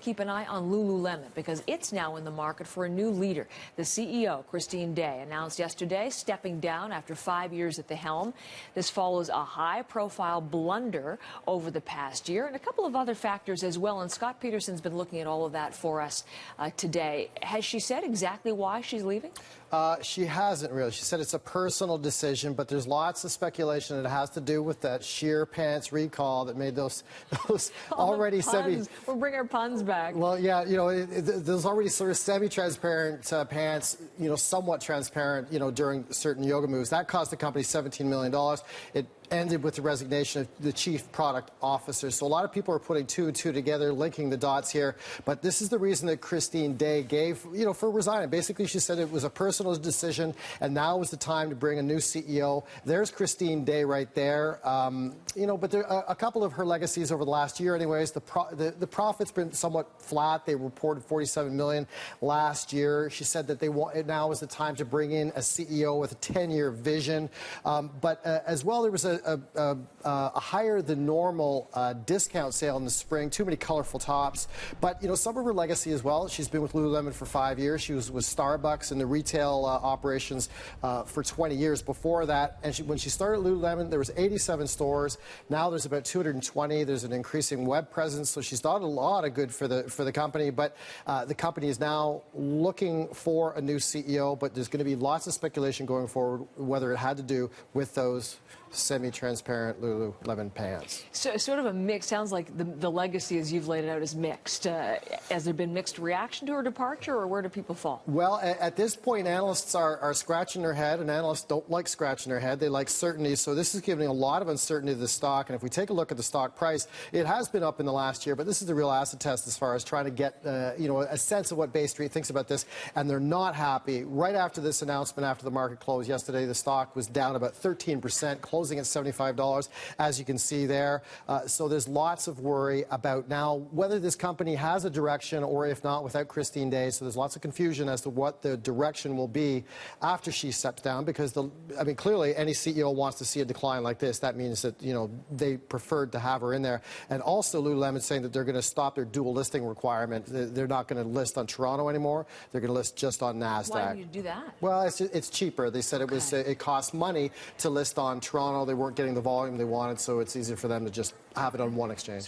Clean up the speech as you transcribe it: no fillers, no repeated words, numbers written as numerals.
keep an eye on Lululemon because it's now in the market for a new leader. The CEO, Christine Day, announced yesterday stepping down after 5 years at the helm. This follows a high-profile blunder over the past year and a couple of other factors as well. And Scott Peterson's been looking at all of that for us today. Has she said exactly why she's leaving? She hasn't really. She said it's a personal decision, but there's lots of speculation that it has to do with that sheer pants recall that made those already semi. We'll bring our puns back. Well, yeah, those already sort of semi-transparent pants, somewhat transparent, during certain yoga moves. That cost the company $17 million. It ended with the resignation of the chief product officer. So a lot of people are putting two and two together, linking the dots here. But this is the reason that Christine Day gave, for resigning. Basically, she said it was a personal decision, and now was the time to bring a new CEO. There's Christine Day right there. But there are a couple of her legacies over the last year, anyways. The profit's been somewhat flat. They reported $47 million last year. She said that now is the time to bring in a CEO with a 10-year vision. But as well, there was a higher than normal discount sale in the spring. Too many colorful tops. But some of her legacy as well. She's been with Lululemon for 5 years. She was with Starbucks in the retail operations for 20 years before that. And when she started Lululemon, there was 87 stores. Now there's about 220. There's an increasing web presence. So she's done a lot of good for the company. But the company is now looking for a new CEO. But there's going to be lots of speculation going forward whether it had to do with those semi-transparent Lululemon pants. So sort of a mix. Sounds like the legacy as you've laid it out is mixed. Has there been mixed reaction to her departure, or where do people fall? Well, at this point, analysts are scratching their head, and analysts don't like scratching their head. They like certainty. So this is giving a lot of uncertainty to the stock. And if we take a look at the stock price, it has been up in the last year, but this is the real acid test as far as trying to get a sense of what Bay Street thinks about this. And they're not happy. Right after this announcement, after the market closed yesterday, the stock was down about 13%, closing at $75, as you can see there. So there's lots of worry about now whether this company has a direction, or if not, without Christine Day. So there's lots of confusion as to what the direction will be after she steps down, because clearly any CEO wants to see a decline like this. That means that they preferred to have her in there. And also Lululemon saying that they're going to stop their dual listing requirement. They're not going to list on Toronto anymore. They're going to list just on NASDAQ. Why do you do that? Well, it's cheaper. They said it cost money to list on Toronto. They weren't getting the volume they wanted, so it's easier for them to just have it on one exchange.